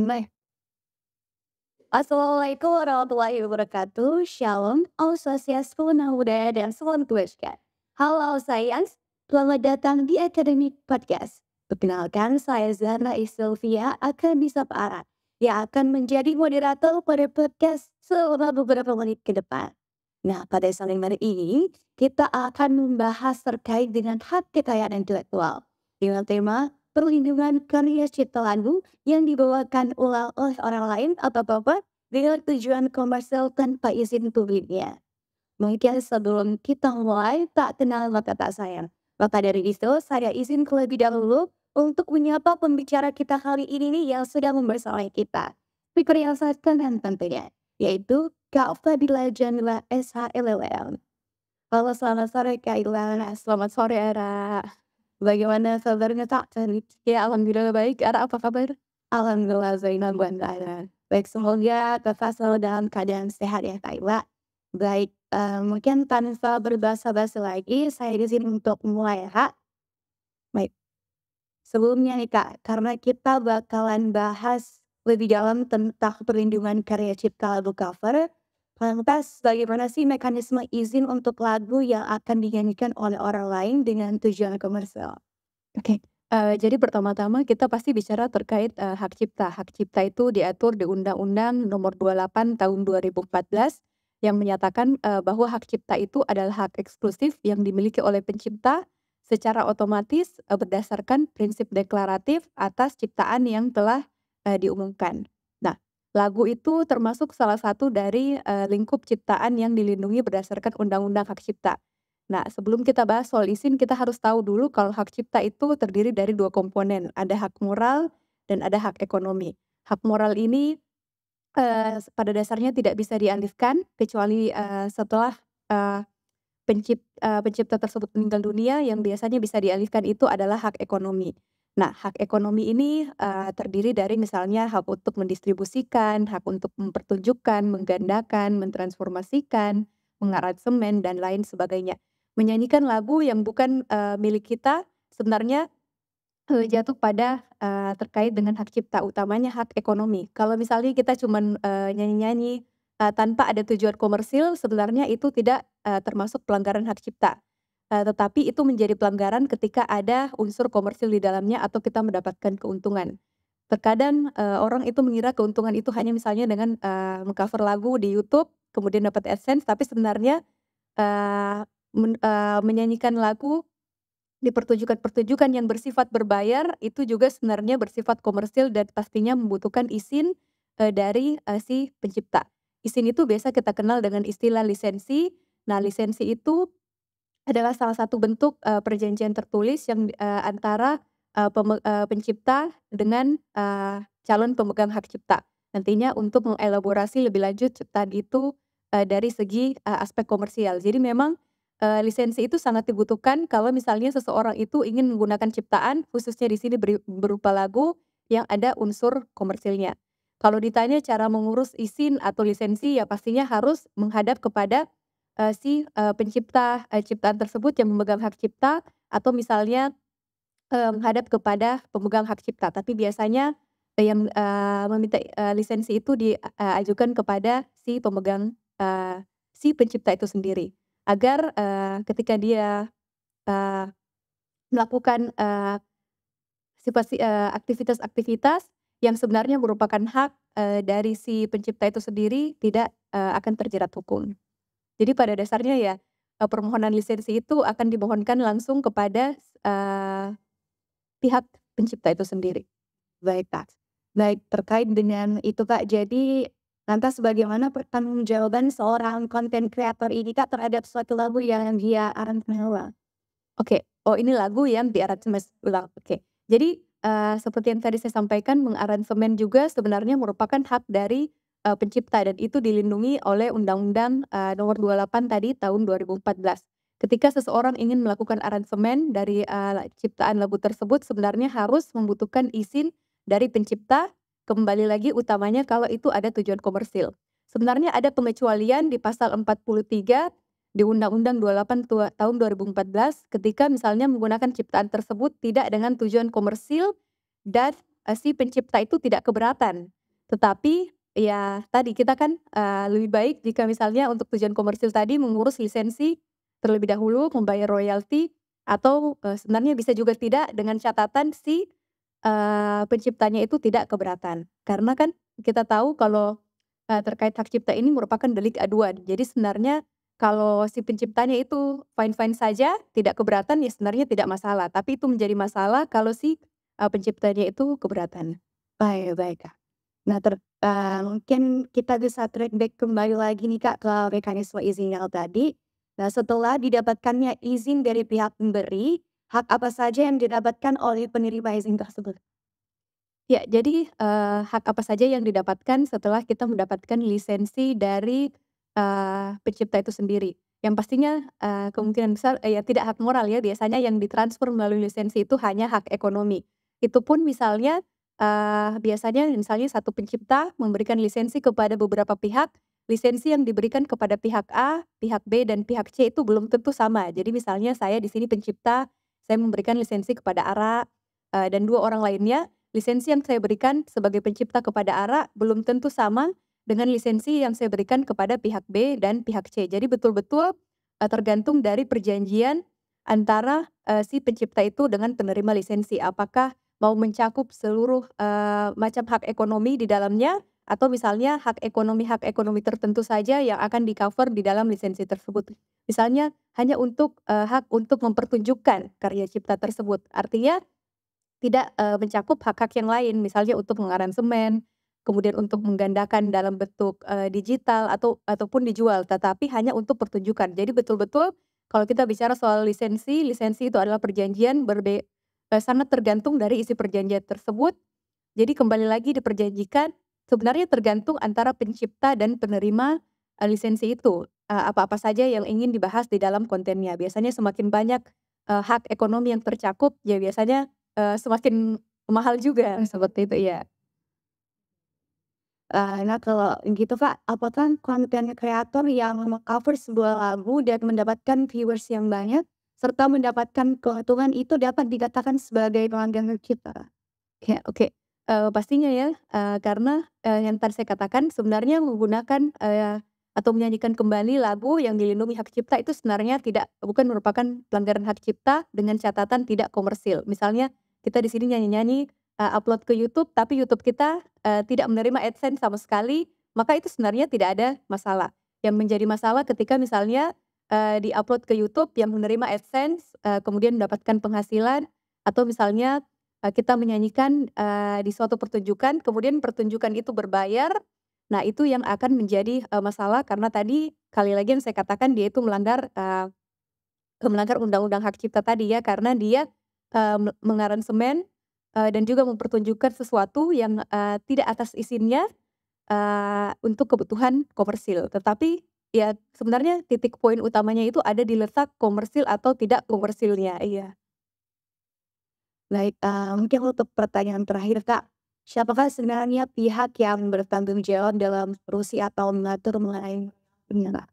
Baik. Assalamualaikum warahmatullahi wabarakatuh. Shalom, Om Swastiastu, Namo Buddhaya, dan Salam Kebajikan. Halo sayang, selamat datang di Academic Podcast. Perkenalkan, saya Zahra Sylvia akan disapa Ara, yang akan menjadi moderator pada podcast selama beberapa menit ke depan. Nah, pada saling hari ini, kita akan membahas terkait dengan hak kekayaan intelektual dengan tema perlindungan karya cipta lagu yang dibawakan ulang oleh orang lain atau apa dengan tujuan komersial tanpa izin publiknya. Mungkin sebelum kita mulai, tak kenal maka tak sayang. Maka dari itu, saya izin terlebih dahulu untuk menyapa pembicara kita kali ini nih yang sudah membersamai kita. Speaker yang sangat keren tentunya, yaitu Kak Fadila Janila SHLLM. Halo, selamat sore Kak Ilana. Selamat sore Era. Bagaimana kabarnya Kak? Ya, alhamdulillah baik. Ara apa kabar? Alhamdulillah Zainal Bandara. Baik, semoga Kakak selalu dalam keadaan sehat ya Kak Ila. Baik, mungkin tanpa berbasa-basi lagi, saya izin untuk mulai ya Kak. Baik, sebelumnya nih Kak, karena kita bakalan bahas lebih dalam tentang perlindungan karya cipta lagu cover, lantas bagaimana sih mekanisme izin untuk lagu yang akan dinyanyikan oleh orang lain dengan tujuan komersial? Oke, jadi pertama-tama kita pasti bicara terkait, hak cipta. Hak cipta itu diatur di Undang-Undang Nomor 28 Tahun 2014 yang menyatakan, bahwa hak cipta itu adalah hak eksklusif yang dimiliki oleh pencipta secara otomatis, berdasarkan prinsip deklaratif atas ciptaan yang telah, diumumkan. Nah, lagu itu termasuk salah satu dari, lingkup ciptaan yang dilindungi berdasarkan Undang-Undang Hak Cipta. Nah, sebelum kita bahas soal izin, kita harus tahu dulu kalau hak cipta itu terdiri dari 2 komponen, ada hak moral dan ada hak ekonomi. Hak moral ini, pada dasarnya tidak bisa dialihkan kecuali, setelah, eee, pencipta tersebut meninggal dunia, yang biasanya bisa dialihkan itu adalah hak ekonomi. Nah, hak ekonomi ini, terdiri dari misalnya hak untuk mendistribusikan, hak untuk mempertunjukkan, menggandakan, mentransformasikan, mengaransemen, dan lain sebagainya. Menyanyikan lagu yang bukan, milik kita sebenarnya, jatuh pada, terkait dengan hak cipta, utamanya hak ekonomi. Kalau misalnya kita cuman, nyanyi-nyanyi, tanpa ada tujuan komersil, sebenarnya itu tidak, termasuk pelanggaran hak cipta. Tetapi itu menjadi pelanggaran ketika ada unsur komersil di dalamnya atau kita mendapatkan keuntungan. Terkadang, orang itu mengira keuntungan itu hanya misalnya dengan, meng-cover lagu di YouTube, kemudian dapat AdSense, tapi sebenarnya, menyanyikan lagu di pertunjukan-pertunjukan yang bersifat berbayar, itu juga sebenarnya bersifat komersil dan pastinya membutuhkan izin, dari, si pencipta. Izin itu biasa kita kenal dengan istilah lisensi. Nah, lisensi itu adalah salah satu bentuk, perjanjian tertulis yang, antara, pencipta dengan, calon pemegang hak cipta. Nantinya untuk mengelaborasi lebih lanjut tadi itu, dari segi, aspek komersial. Jadi memang, lisensi itu sangat dibutuhkan kalau misalnya seseorang itu ingin menggunakan ciptaan, khususnya di sini berupa lagu yang ada unsur komersilnya. Kalau ditanya cara mengurus izin atau lisensi, ya pastinya harus menghadap kepada pencipta, ciptaan tersebut yang memegang hak cipta atau misalnya, menghadap kepada pemegang hak cipta. Tapi biasanya, yang, meminta, lisensi itu ajukan kepada si pemegang, si pencipta itu sendiri. Agar, ketika dia, eee, melakukan, aktivitas-aktivitas yang sebenarnya merupakan hak, dari si pencipta itu sendiri tidak, akan terjerat hukum. Jadi pada dasarnya ya, permohonan lisensi itu akan dimohonkan langsung kepada, pihak pencipta itu sendiri. Baik, Kak. Baik, terkait dengan itu, Kak, jadi lantas bagaimana pertanggungjawaban seorang konten kreator ini, Kak, terhadap suatu lagu yang dia aransemen ulang? Oke. Oh, ini lagu yang diaransemen ulang, oke. Jadi, seperti yang tadi saya sampaikan, mengaransemen juga sebenarnya merupakan hak dari, pencipta dan itu dilindungi oleh Undang-Undang, Nomor 28 tadi tahun 2014. Ketika seseorang ingin melakukan aransemen dari, ciptaan lagu tersebut sebenarnya harus membutuhkan izin dari pencipta, kembali lagi utamanya kalau itu ada tujuan komersil. Sebenarnya ada pengecualian di pasal 43 di Undang-Undang 28 tahun 2014 ketika misalnya menggunakan ciptaan tersebut tidak dengan tujuan komersil dan, si pencipta itu tidak keberatan. Tetapi ya tadi kita kan, lebih baik jika misalnya untuk tujuan komersil tadi mengurus lisensi terlebih dahulu, membayar royalti atau, sebenarnya bisa juga tidak dengan catatan si, penciptanya itu tidak keberatan. Karena kan kita tahu kalau, terkait hak cipta ini merupakan delik aduan. Jadi sebenarnya kalau si penciptanya itu fine-fine saja, tidak keberatan, ya sebenarnya tidak masalah. Tapi itu menjadi masalah kalau si, penciptanya itu keberatan. Baik baik, Kak. Nah mungkin kita bisa track back kembali lagi nih, Kak, ke mekanisme izin yang tadi. Nah, setelah didapatkannya izin dari pihak pemberi, hak apa saja yang didapatkan oleh penerima izin tersebut? Ya, jadi, hak apa saja yang didapatkan setelah kita mendapatkan lisensi dari, pencipta itu sendiri. Yang pastinya, kemungkinan besar ya tidak hak moral ya, biasanya yang ditransfer melalui lisensi itu hanya hak ekonomi. Itu pun misalnya, biasanya misalnya satu pencipta memberikan lisensi kepada beberapa pihak, lisensi yang diberikan kepada pihak A, pihak B, dan pihak C itu belum tentu sama. Jadi misalnya saya di sini pencipta, saya memberikan lisensi kepada ARA, dan 2 orang lainnya. Lisensi yang saya berikan sebagai pencipta kepada ARA belum tentu sama dengan lisensi yang saya berikan kepada pihak B dan pihak C. Jadi betul-betul, tergantung dari perjanjian antara, si pencipta itu dengan penerima lisensi. Apakah mau mencakup seluruh, macam hak ekonomi di dalamnya atau misalnya hak ekonomi tertentu saja yang akan di-cover di dalam lisensi tersebut. Misalnya hanya untuk, hak untuk mempertunjukkan karya cipta tersebut. Artinya tidak, mencakup hak-hak yang lain, misalnya untuk mengaransemen, kemudian untuk menggandakan dalam bentuk, digital ataupun dijual, tetapi hanya untuk pertunjukan. Jadi betul-betul kalau kita bicara soal lisensi, lisensi itu adalah perjanjian sangat tergantung dari isi perjanjian tersebut. Jadi kembali lagi diperjanjikan, sebenarnya tergantung antara pencipta dan penerima, lisensi itu, apa-apa saja yang ingin dibahas di dalam kontennya. Biasanya semakin banyak, hak ekonomi yang tercakup, ya biasanya, semakin mahal juga, seperti itu, iya. Nah kalau gitu, Kak, apakah konten kreator yang meng-cover sebuah lagu dan mendapatkan viewers yang banyak, serta mendapatkan keuntungan itu dapat dikatakan sebagai pelanggan hak cipta? Ya, oke, pastinya ya, karena, yang tadi saya katakan sebenarnya menggunakan, atau menyanyikan kembali lagu yang dilindungi hak cipta itu sebenarnya bukan merupakan pelanggaran hak cipta dengan catatan tidak komersil. Misalnya kita di sini nyanyi-nyanyi, upload ke YouTube, tapi YouTube kita, tidak menerima AdSense sama sekali, maka itu sebenarnya tidak ada masalah. Yang menjadi masalah ketika misalnya, di-upload ke YouTube yang menerima AdSense, kemudian mendapatkan penghasilan atau misalnya kita menyanyikan, di suatu pertunjukan, kemudian pertunjukan itu berbayar. Nah, itu yang akan menjadi, masalah karena tadi, kali lagi yang saya katakan dia itu melanggar undang-undang hak cipta tadi ya, karena dia, mengaransemen, dan juga mempertunjukkan sesuatu yang, tidak atas izinnya, untuk kebutuhan komersil. Tetapi, ya sebenarnya titik poin utamanya itu ada di letak komersil atau tidak komersilnya, iya. Baik, mungkin untuk pertanyaan terakhir, Kak, siapakah sebenarnya pihak yang bertanggung jawab dalam produksi atau mengatur mengenai ini, Kak?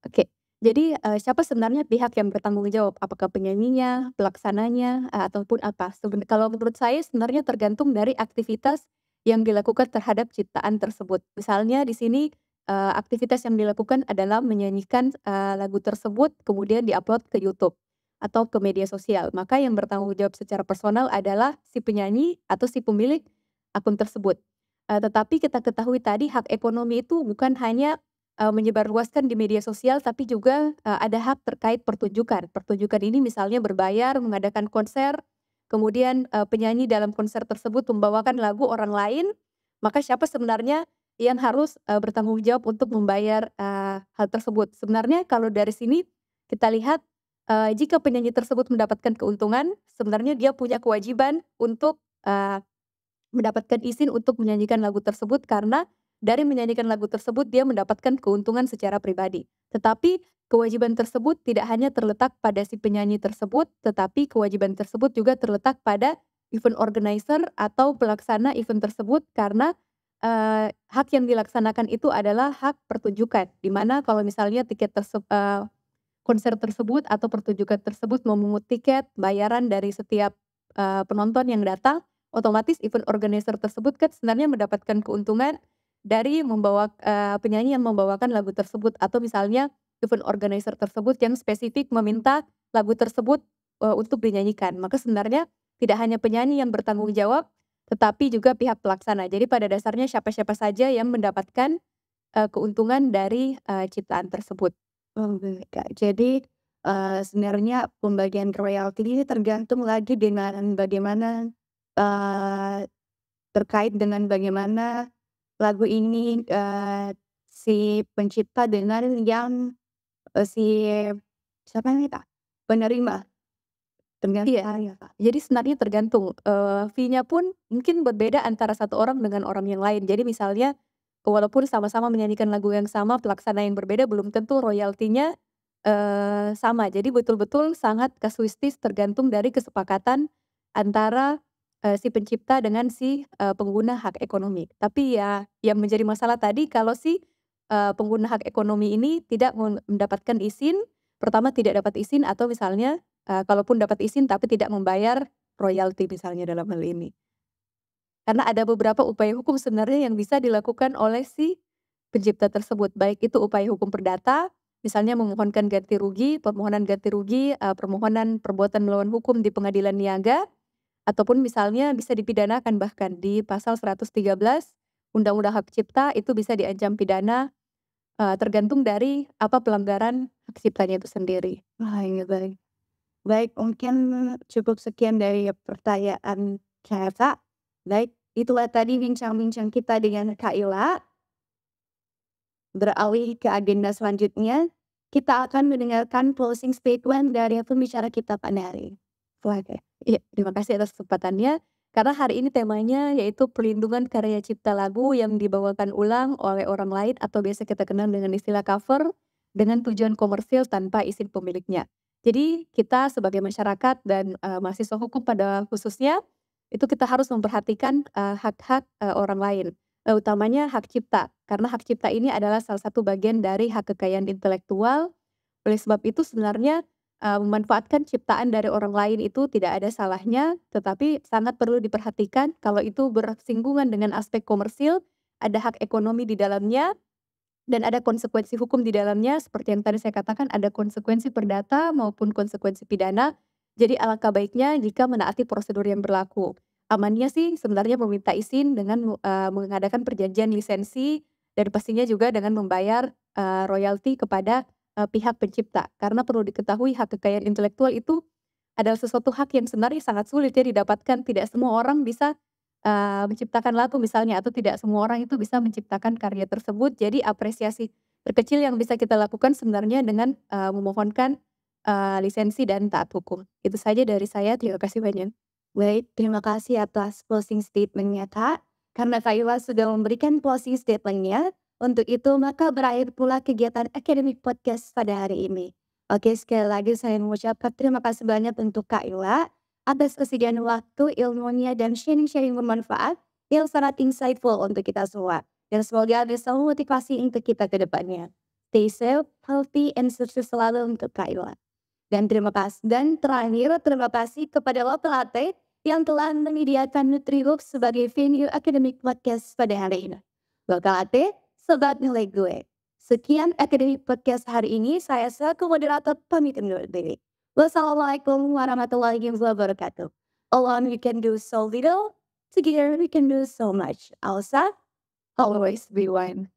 Oke. Jadi, siapa sebenarnya pihak yang bertanggung jawab? Apakah penyanyinya, pelaksananya, ataupun apa? Kalau menurut saya sebenarnya tergantung dari aktivitas yang dilakukan terhadap ciptaan tersebut. Misalnya di sini, aktivitas yang dilakukan adalah menyanyikan, lagu tersebut kemudian di-upload ke YouTube atau ke media sosial. Maka yang bertanggung jawab secara personal adalah si penyanyi atau si pemilik akun tersebut. Tetapi kita ketahui tadi hak ekonomi itu bukan hanya menyebarluaskan di media sosial, tapi juga, ada hak terkait pertunjukan. Pertunjukan ini misalnya berbayar, mengadakan konser, kemudian, penyanyi dalam konser tersebut membawakan lagu orang lain, maka siapa sebenarnya yang harus, bertanggung jawab untuk membayar, hal tersebut? Sebenarnya kalau dari sini kita lihat, jika penyanyi tersebut mendapatkan keuntungan, sebenarnya dia punya kewajiban untuk, mendapatkan izin untuk menyanyikan lagu tersebut karena dari menyanyikan lagu tersebut dia mendapatkan keuntungan secara pribadi. Tetapi kewajiban tersebut tidak hanya terletak pada si penyanyi tersebut, tetapi kewajiban tersebut juga terletak pada event organizer atau pelaksana event tersebut karena, hak yang dilaksanakan itu adalah hak pertunjukan. Di mana kalau misalnya konser tersebut atau pertunjukan tersebut memungut tiket bayaran dari setiap, penonton yang datang, otomatis event organizer tersebut kan sebenarnya mendapatkan keuntungan dari penyanyi yang membawakan lagu tersebut, atau misalnya event organizer tersebut yang spesifik meminta lagu tersebut, untuk dinyanyikan. Maka sebenarnya tidak hanya penyanyi yang bertanggung jawab, tetapi juga pihak pelaksana. Jadi pada dasarnya siapa-siapa saja yang mendapatkan, keuntungan dari, ciptaan tersebut. Oh, baik, Kak. Jadi, sebenarnya pembagian royalti ini tergantung lagi dengan bagaimana, eee, terkait dengan bagaimana lagu ini, si pencipta dengan yang, si siapa ini, Kak? Penerima, tergantung Iya, ya, Kak? jadi sebenarnya tergantung, fee-nya pun mungkin berbeda antara satu orang dengan orang yang lain. Jadi misalnya, walaupun sama-sama menyanyikan lagu yang sama, pelaksana yang berbeda belum tentu royaltinya, sama. Jadi betul-betul sangat kasuistis tergantung dari kesepakatan antara, si pencipta dengan si, pengguna hak ekonomi. Tapi ya yang menjadi masalah tadi kalau si, pengguna hak ekonomi ini tidak mendapatkan izin, pertama tidak dapat izin atau misalnya kalaupun dapat izin tapi tidak membayar royalti misalnya dalam hal ini. Karena ada beberapa upaya hukum sebenarnya yang bisa dilakukan oleh si pencipta tersebut, baik itu upaya hukum perdata, misalnya memohonkan ganti rugi, permohonan ganti rugi, permohonan perbuatan melawan hukum di pengadilan niaga, ataupun misalnya bisa dipidanakan bahkan di pasal 113 Undang-Undang Hak Cipta itu bisa diancam pidana, tergantung dari apa pelanggaran hak ciptanya itu sendiri. Wah, iya, baik. Baik, mungkin cukup sekian dari pertanyaan saya, Kak. Baik, itulah tadi bincang-bincang kita dengan Kak Ila. Beralih ke agenda selanjutnya, kita akan mendengarkan closing statement dari pembicara kita pada hari ini. Silakan. Iya, terima kasih atas kesempatannya. Karena hari ini temanya yaitu perlindungan karya cipta lagu yang dibawakan ulang oleh orang lain atau biasa kita kenal dengan istilah cover dengan tujuan komersil tanpa izin pemiliknya. Jadi kita sebagai masyarakat dan mahasiswa hukum pada khususnya itu kita harus memperhatikan hak-hak orang lain, utamanya hak cipta. Karena hak cipta ini adalah salah satu bagian dari hak kekayaan intelektual. Oleh sebab itu sebenarnya memanfaatkan ciptaan dari orang lain itu tidak ada salahnya, tetapi sangat perlu diperhatikan kalau itu bersinggungan dengan aspek komersil, ada hak ekonomi di dalamnya, dan ada konsekuensi hukum di dalamnya, seperti yang tadi saya katakan ada konsekuensi perdata maupun konsekuensi pidana. Jadi alangkah baiknya jika menaati prosedur yang berlaku. Amannya sih sebenarnya meminta izin dengan mengadakan perjanjian lisensi dan pastinya juga dengan membayar royalti kepada pihak pencipta. Karena perlu diketahui hak kekayaan intelektual itu adalah sesuatu hak yang sebenarnya sangat sulit ya didapatkan. Tidak semua orang bisa menciptakan lagu misalnya atau tidak semua orang itu bisa menciptakan karya tersebut. Jadi apresiasi terkecil yang bisa kita lakukan sebenarnya dengan, memohonkan, lisensi dan taat hukum. Itu saja dari saya, terima kasih banyak. Baik, terima kasih atas closing statement-nya, Kak. Karena Kak Ila sudah memberikan closing statement-nya, untuk itu maka berakhir pula kegiatan Academic Podcast pada hari ini. Oke, sekali lagi saya mengucapkan terima kasih banyak untuk Kak Ila atas kesediaan waktu, ilmunya, dan sharing-sharing bermanfaat yang sangat insightful untuk kita semua. Dan semoga bisa memotivasi untuk kita ke depannya. Stay safe, healthy, and sukses selalu untuk Kak Ila. Dan terakhir terima kasih kepada Lotte Latte yang telah menyediakan NutriHub sebagai venue akademik podcast pada hari ini. Lotte Latte, sobat nilai gue. Sekian akademik podcast hari ini, saya selaku moderator pamit undur diri. Wassalamualaikum warahmatullahi wabarakatuh. Alone we can do so little, together we can do so much. Alsa, always be one.